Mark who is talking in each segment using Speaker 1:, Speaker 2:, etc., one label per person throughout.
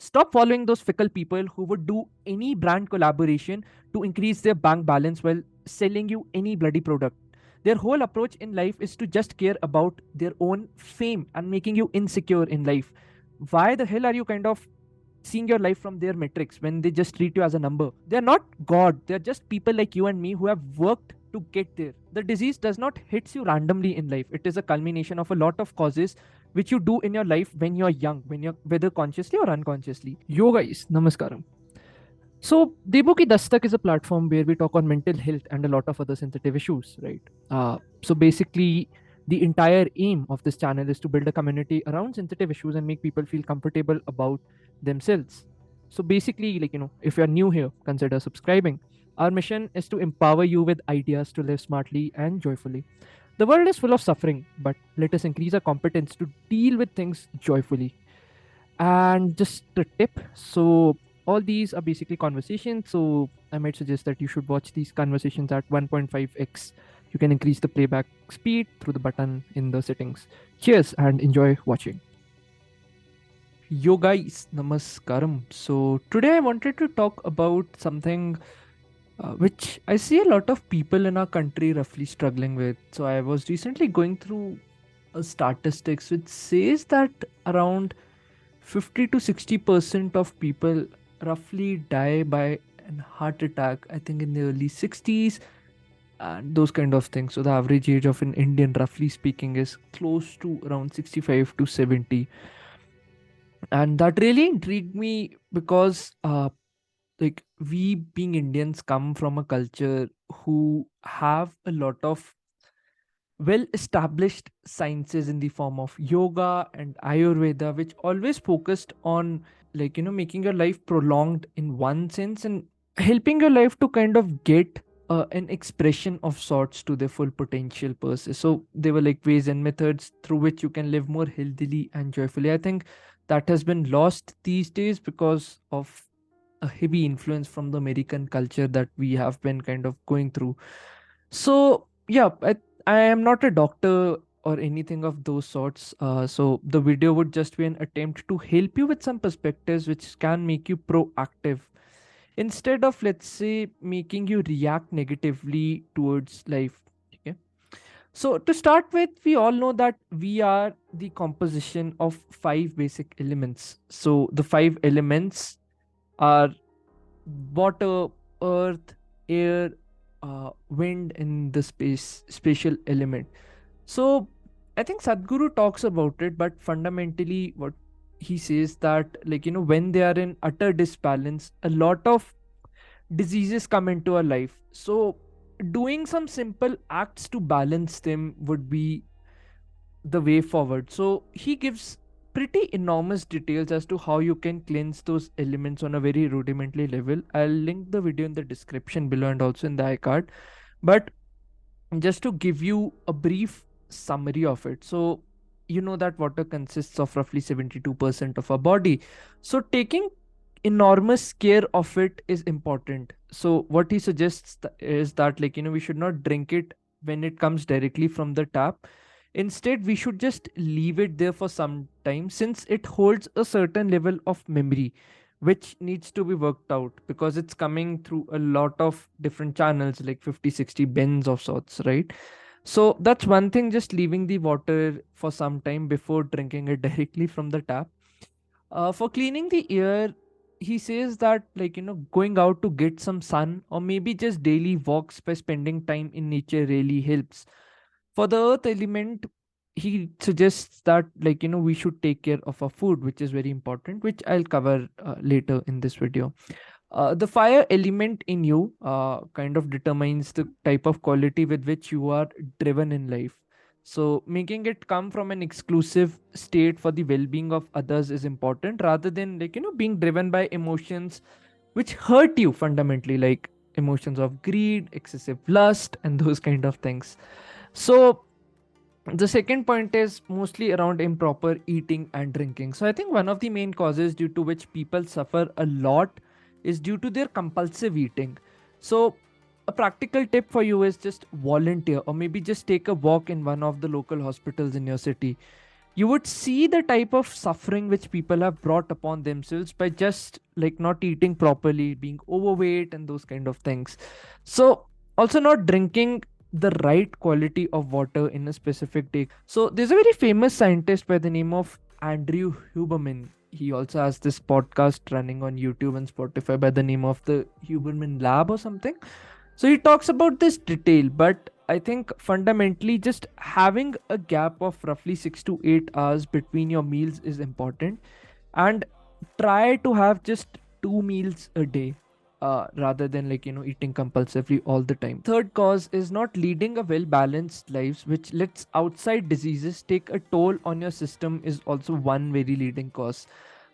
Speaker 1: Stop following those fickle people who would do any brand collaboration to increase their bank balance while selling you any bloody product. Their whole approach in life is to just care about their own fame and making you insecure in life. Why the hell are you kind of seeing your life from their metrics when they just treat you as a number? They're not God, they're just people like you and me who have worked to get there. The disease does not hit you randomly in life, it is a culmination of a lot of causes which you do in your life when you're young, when you're whether consciously or unconsciously. Yo guys, namaskaram. So, Debukidastak is a platform where we talk on mental health and a lot of other sensitive issues, right? So, basically, the entire aim of this channel is to build a community around sensitive issues and make people feel comfortable about themselves. So, basically, if you're new here, consider subscribing. Our mission is to empower you with ideas to live smartly and joyfully. The world is full of suffering, but let us increase our competence to deal with things joyfully. And just a tip, so all these are basically conversations, so I might suggest that you should watch these conversations at 1.5x. You can increase the playback speed through the button in the settings. Cheers and enjoy watching. Yo guys, namaskaram. So today I wanted to talk about something which I see a lot of people in our country roughly struggling with. So I was recently going through statistics which says that around 50 to 60% of people roughly die by an heart attack, I think in the early 60s, and those kind of things. So the average age of an Indian, roughly speaking, is close to around 65 to 70. And that really intrigued me because like we being Indians come from a culture who have a lot of well established sciences in the form of yoga and ayurveda, which always focused on making your life prolonged in one sense and helping your life to kind of get an expression of sorts to their full potential per se. So they were like ways and methods through which you can live more healthily and joyfully. I think that has been lost these days because of a heavy influence from the American culture that we have been kind of going through. So yeah, I am not a doctor or anything of those sorts. So the video would just be an attempt to help you with some perspectives which can make you proactive instead of, let's say, making you react negatively towards life. Okay. So to start with, we all know that we are the composition of five basic elements. So the five elements are water, earth, air, wind, and the spatial element. So I think Sadhguru talks about it, but fundamentally, what he says that when they are in utter disbalance, a lot of diseases come into our life. So doing some simple acts to balance them would be the way forward. So he gives pretty enormous details as to how you can cleanse those elements on a very rudimentary level. I'll link the video in the description below and also in the iCard. But just to give you a brief summary of it. So you know that water consists of roughly 72% of our body. So taking enormous care of it is important. So what he suggests is that we should not drink it when it comes directly from the tap. Instead, we should just leave it there for some time since it holds a certain level of memory which needs to be worked out because it's coming through a lot of different channels like 50, 60 bends of sorts, right? So that's one thing, just leaving the water for some time before drinking it directly from the tap. For cleaning the ear, he says that going out to get some sun or maybe just daily walks by spending time in nature really helps. For the earth element, he suggests that we should take care of our food, which is very important, which I'll cover later in this video. The fire element in you kind of determines the type of quality with which you are driven in life. So making it come from an exclusive state for the well-being of others is important rather than being driven by emotions which hurt you fundamentally, like emotions of greed, excessive lust, and those kind of things. So the second point is mostly around improper eating and drinking. So I think one of the main causes due to which people suffer a lot is due to their compulsive eating. So a practical tip for you is just volunteer or maybe just take a walk in one of the local hospitals in your city. you would see the type of suffering which people have brought upon themselves by just like not eating properly, being overweight, and those kind of things. So, also not drinking the right quality of water in a specific day. So, there's a very famous scientist by the name of Andrew Huberman. He also has this podcast running on YouTube and Spotify by the name of the Huberman Lab or something. So he talks about this detail, but I think fundamentally just having a gap of roughly 6 to 8 hours between your meals is important, and try to have just 2 meals a day, rather than like eating compulsively all the time. Third cause is not leading a well balanced lives, which lets outside diseases take a toll on your system, is also one very leading cause.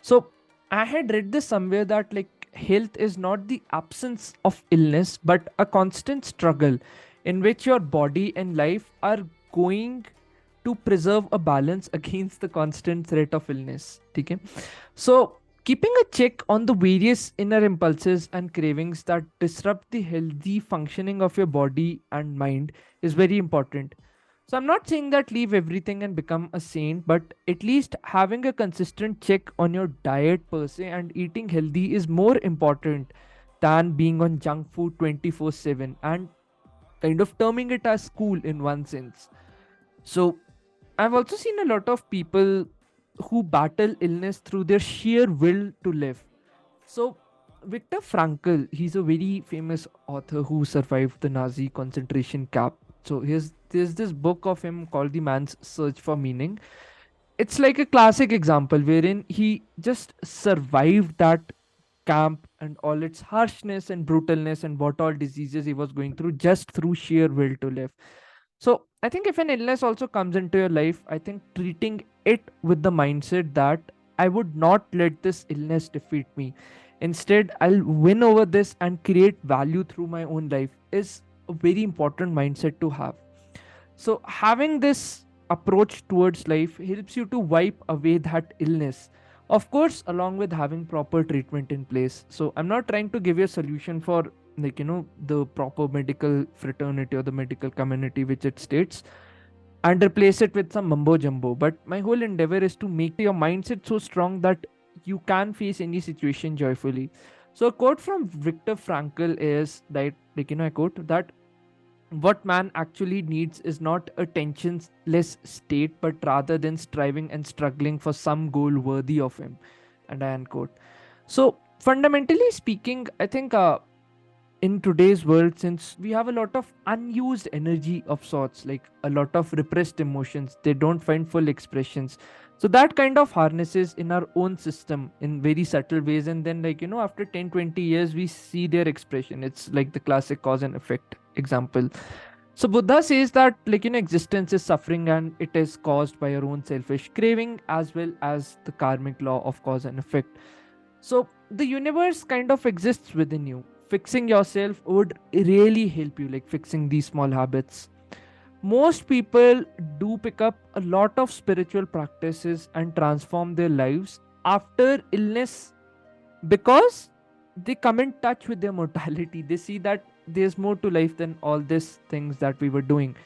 Speaker 1: So I had read this somewhere that like health is not the absence of illness, but a constant struggle in which your body and life are going to preserve a balance against the constant threat of illness. Okay? So, keeping a check on the various inner impulses and cravings that disrupt the healthy functioning of your body and mind is very important. So, I'm not saying that leave everything and become a saint, but at least having a consistent check on your diet per se and eating healthy is more important than being on junk food 24/7 and kind of terming it as cool in one sense. So, I've also seen a lot of people who battle illness through their sheer will to live. So, Viktor Frankl, he's a very famous author who survived the Nazi concentration camp. So, there's this book of him called The Man's Search for Meaning. It's like a classic example wherein he just survived that camp and all its harshness and brutalness and what all diseases he was going through just through sheer will to live. So I think if an illness also comes into your life, I think treating it with the mindset that I would not let this illness defeat me. Instead, I'll win over this and create value through my own life is a very important mindset to have. So having this approach towards life helps you to wipe away that illness. Of course, along with having proper treatment in place. So I'm not trying to give you a solution for like the proper medical fraternity or the medical community which it states and replace it with some mumbo jumbo. But my whole endeavor is to make your mindset so strong that you can face any situation joyfully. So a quote from Viktor Frankl is that I quote that what man actually needs is not a tensionless state, but rather than striving and struggling for some goal worthy of him. And I unquote. So, fundamentally speaking, I think in today's world, since we have a lot of unused energy of sorts, like a lot of repressed emotions, they don't find full expressions. So, that kind of harnesses in our own system in very subtle ways. And then, after 10, 20 years, we see their expression. It's like the classic cause and effect example. So Buddha says that existence is suffering and it is caused by your own selfish craving as well as the karmic law of cause and effect. So the universe kind of exists within you. Fixing yourself would really help you, like fixing these small habits. Most people do pick up a lot of spiritual practices and transform their lives after illness because they come in touch with their mortality. They see that there's more to life than all these things that we were doing.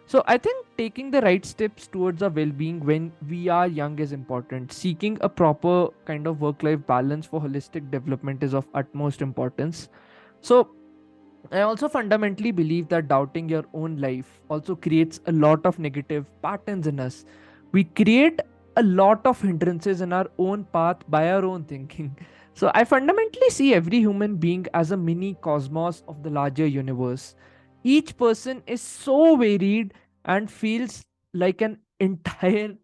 Speaker 1: So I think taking the right steps towards our well-being when we are young is important. Seeking a proper kind of work-life balance for holistic development is of utmost importance. So I also fundamentally believe that doubting your own life also creates a lot of negative patterns in us. We create a lot of hindrances in our own path by our own thinking. So I fundamentally see every human being as a mini cosmos of the larger universe. Each person is so varied and feels like an entire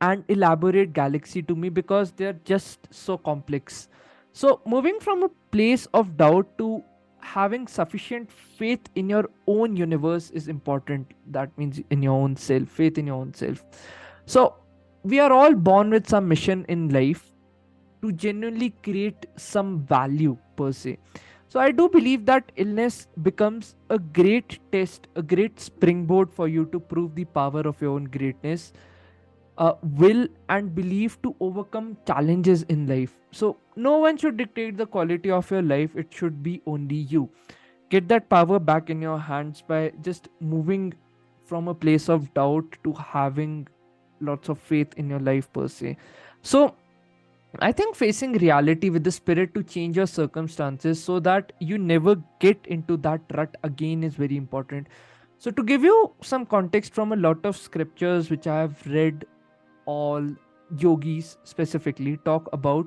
Speaker 1: and elaborate galaxy to me because they're just so complex. So, moving from a place of doubt to having sufficient faith in your own universe is important. That means in your own self, faith in your own self. So, we are all born with some mission in life to genuinely create some value per se. So, I do believe that illness becomes a great test, a great springboard for you to prove the power of your own greatness, will and belief to overcome challenges in life. So, no one should dictate the quality of your life, it should be only you. Get that power back in your hands by just moving from a place of doubt to having lots of faith in your life per se. So I think facing reality with the spirit to change your circumstances so that you never get into that rut again is very important. So, to give you some context from a lot of scriptures which I have read, all yogis specifically talk about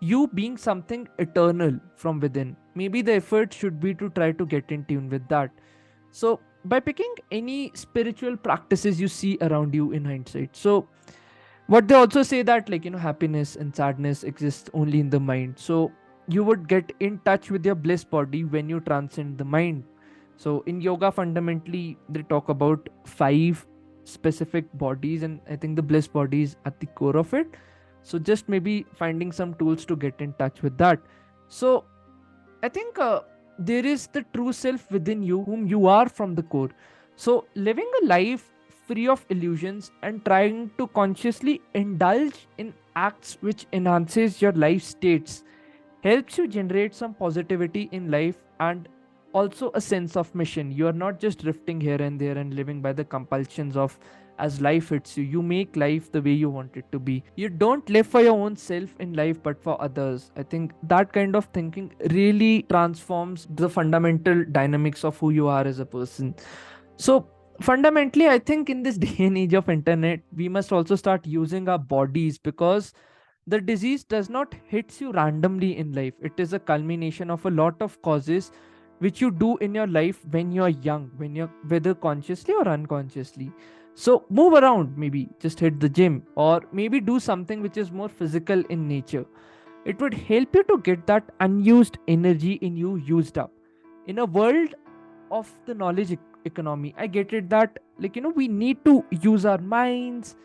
Speaker 1: you being something eternal from within. Maybe the effort should be to try to get in tune with that. So, by picking any spiritual practices you see around you in hindsight. So, what they also say that happiness and sadness exist only in the mind. So you would get in touch with your bliss body when you transcend the mind. So in yoga fundamentally they talk about five specific bodies, and I think the bliss body is at the core of it. So just maybe finding some tools to get in touch with that. So I think there is the true self within you, whom you are from the core. So, living a life free of illusions and trying to consciously indulge in acts which enhances your life states helps you generate some positivity in life and also a sense of mission. You are not just drifting here and there and living by the compulsions of as life hits you. You make life the way you want it to be. You don't live for your own self in life but for others. I think that kind of thinking really transforms the fundamental dynamics of who you are as a person. So fundamentally, I think in this day and age of internet, we must also start using our bodies, because the disease does not hit you randomly in life. It is a culmination of a lot of causes which you do in your life when you're young, when you're whether consciously or unconsciously. So move around, maybe just hit the gym, or maybe do something which is more physical in nature. It would help you to get that unused energy in you used up. In a world of the knowledge economy, I get it that we need to use our minds,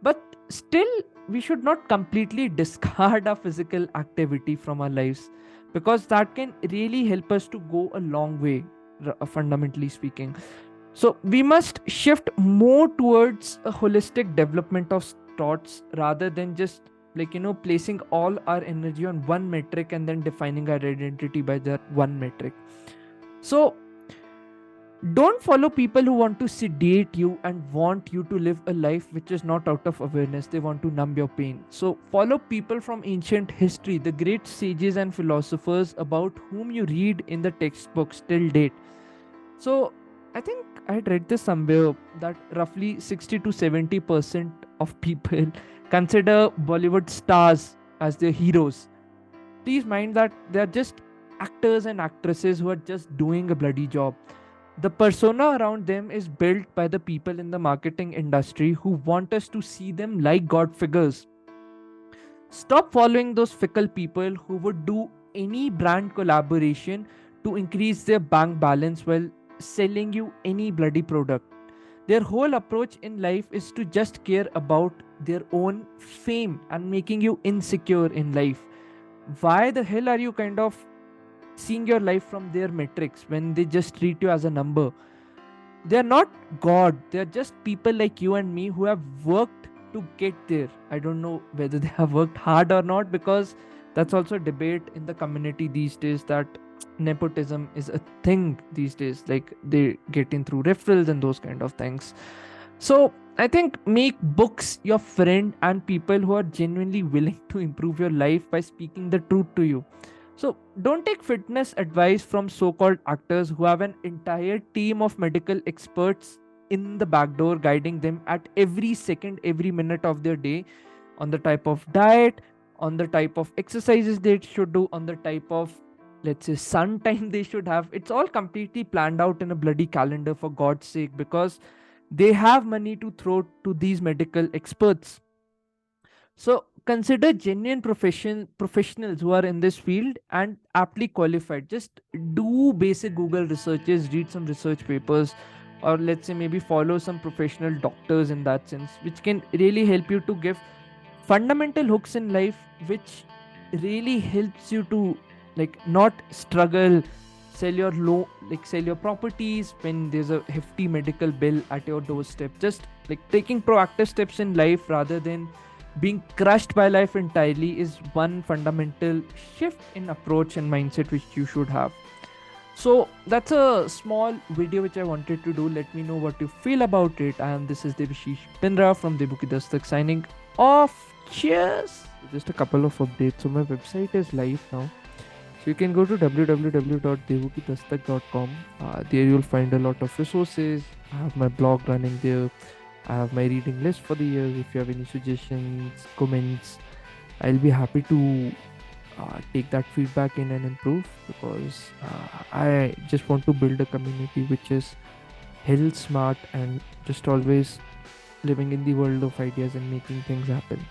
Speaker 1: but still we should not completely discard our physical activity from our lives, because that can really help us to go a long way, fundamentally speaking. So we must shift more towards a holistic development of thoughts rather than just placing all our energy on one metric and then defining our identity by that one metric. So don't follow people who want to sedate you and want you to live a life which is not out of awareness. They want to numb your pain. So follow people from ancient history, the great sages and philosophers about whom you read in the textbooks till date. So I think I had read this somewhere that roughly 60 to 70% of people consider Bollywood stars as their heroes. Please mind that they are just actors and actresses who are just doing a bloody job. The persona around them is built by the people in the marketing industry who want us to see them like god figures. Stop following those fickle people who would do any brand collaboration to increase their bank balance while selling you any bloody product. Their whole approach in life is to just care about their own fame and making you insecure in life. Why the hell are you kind of seeing your life from their metrics when they just treat you as a number? They're not God, they're just people like you and me who have worked to get there. I don't know whether they have worked hard or not, because that's also a debate in the community these days that nepotism is a thing these days, like they get in through referrals and those kind of things. So I think make books your friend and people who are genuinely willing to improve your life by speaking the truth to you. So don't take fitness advice from so-called actors who have an entire team of medical experts in the back door guiding them at every second, every minute of their day, on the type of diet, on the type of exercises they should do, on the type of, let's say, sun time they should have. It's all completely planned out in a bloody calendar, for God's sake, because they have money to throw to these medical experts. So consider genuine professionals who are in this field and aptly qualified. Just do basic Google researches, read some research papers, or let's say maybe follow some professional doctors in that sense, which can really help you to give fundamental hooks in life, which really helps you to not struggle, sell your properties when there's a hefty medical bill at your doorstep. Just taking proactive steps in life rather than being crushed by life entirely is one fundamental shift in approach and mindset which you should have. So that's a small video which I wanted to do. Let me know what you feel about it. And this is Debashish Pinra from Debukidastak signing off. Cheers. Just a couple of updates. So my website is live now. So you can go to www.debukidastak.com. There you'll find a lot of resources. I have my blog running there. I have my reading list for the year. If you have any suggestions, comments, I'll be happy to take that feedback in and improve, because I just want to build a community which is health smart and just always living in the world of ideas and making things happen.